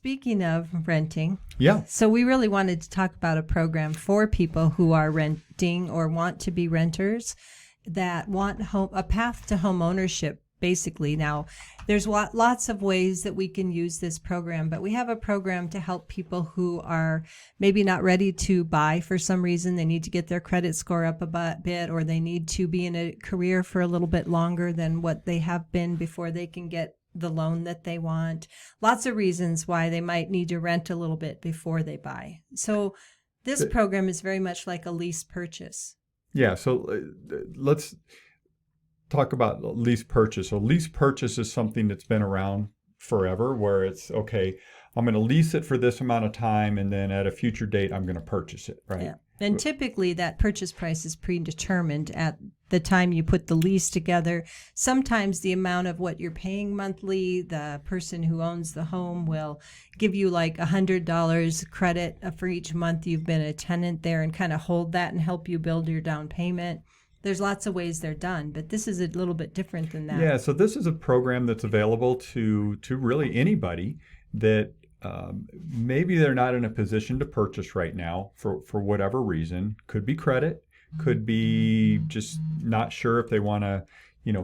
speaking of renting, Yeah. so we really wanted to talk about a program for people who are renting or want to be renters that want a path to home ownership, basically. Now, there's lots of ways that we can use this program, but we have a program to help people who are maybe not ready to buy for some reason. They need to get their credit score up a bit, or they need to be in a career for a little bit longer than what they have been before they can get the loan that they want. Lots of reasons why they might need to rent a little bit before they buy. So this program is very much like a lease purchase. Yeah. So let's talk about lease purchase. So lease purchase is something that's been around forever, where it's, okay, I'm going to lease it for this amount of time, and then at a future date, I'm going to purchase it, right? Yeah. And typically that purchase price is predetermined at the time you put the lease together. Sometimes the amount of what you're paying monthly, the person who owns the home will give you like $100 credit for each month you've been a tenant there, and kind of hold that and help you build your down payment. There's lots of ways they're done, but this is a little bit different than that. Yeah, so this is a program that's available to really anybody that maybe they're not in a position to purchase right now for whatever reason. Could be credit, could be just not sure if they want to,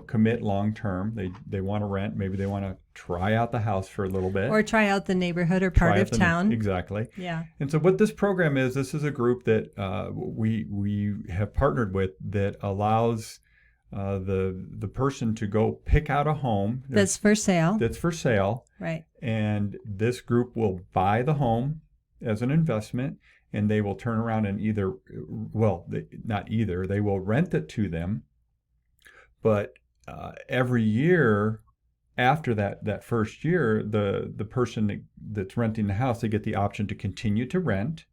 commit long term. They want to rent. Maybe they want to try out the house for a little bit, or try out the neighborhood or part of town. Exactly. Yeah. And so what this program is, this is a group that we have partnered with that allows the person to go pick out a home that's for sale. Right. And this group will buy the home as an investment, and they will turn around and they will rent it to them. But every year after that first year, the person that's renting the house, they get the option to continue to rent,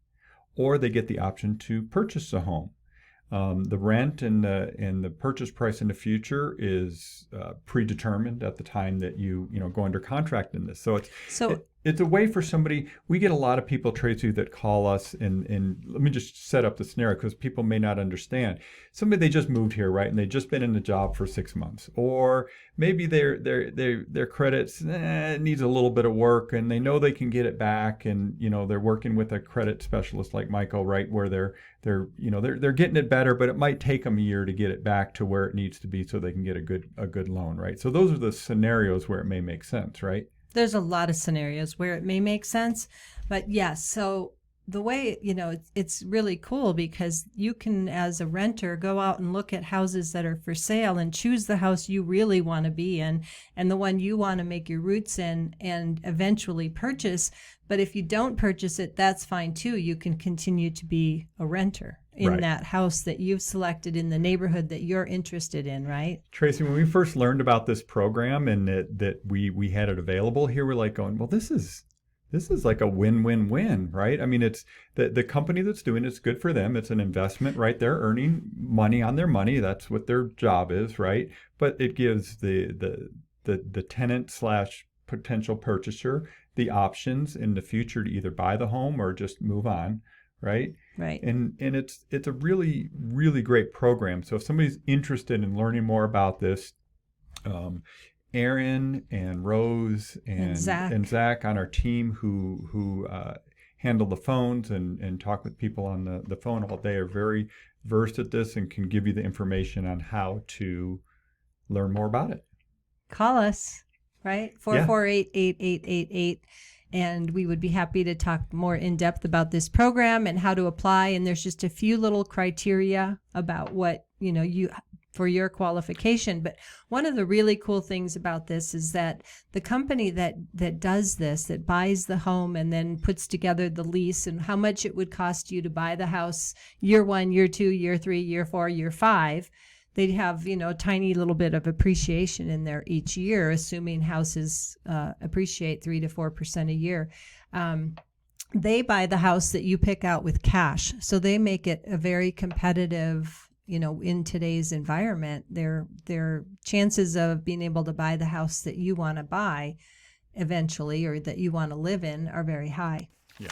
or they get the option to purchase the home. The rent and the purchase price in the future is predetermined at the time that you go under contract in this. So it's a way for somebody. We get a lot of people, Tracy, that call us, and let me just set up the scenario because people may not understand. Somebody, they just moved here, right, and they've just been in the job for 6 months, or maybe their credits needs a little bit of work, and they know they can get it back, and they're working with a credit specialist like Michael, right, where they're getting it better, but it might take them a year to get it back to where it needs to be so they can get a good loan, right? So those are the scenarios where it may make sense, right? There's a lot of scenarios where it may make sense, but yes. So the way, it's really cool because you can, as a renter, go out and look at houses that are for sale and choose the house you really want to be in and the one you want to make your roots in and eventually purchase. But if you don't purchase it, that's fine too. You can continue to be a renter in that house that you've selected in the neighborhood that you're interested in, right? Tracy, when we first learned about this program and that we had it available here, we're like going, well, this is like a win-win-win, right? I mean, it's the company that's doing it's good for them. It's an investment, right? They're earning money on their money. That's what their job is, right? But it gives the tenant / potential purchaser the options in the future to either buy the home or just move on, right? Right. And it's a really, really great program. So if somebody's interested in learning more about this, Aaron and Rose and Zach on our team who handle the phones and talk with people on the phone all day are very versed at this and can give you the information on how to learn more about it. Call us, right? 448-8888. And we would be happy to talk more in depth about this program and how to apply. And there's just a few little criteria about what, you for your qualification. But one of the really cool things about this is that the company that does this, that buys the home and then puts together the lease and how much it would cost you to buy the house year 1, year 2, year 3, year 4, year 5, they'd have, a tiny little bit of appreciation in there each year, assuming houses appreciate 3 to 4% a year. They buy the house that you pick out with cash. So they make it a very competitive, in today's environment, their chances of being able to buy the house that you want to buy eventually or that you want to live in are very high. Yeah.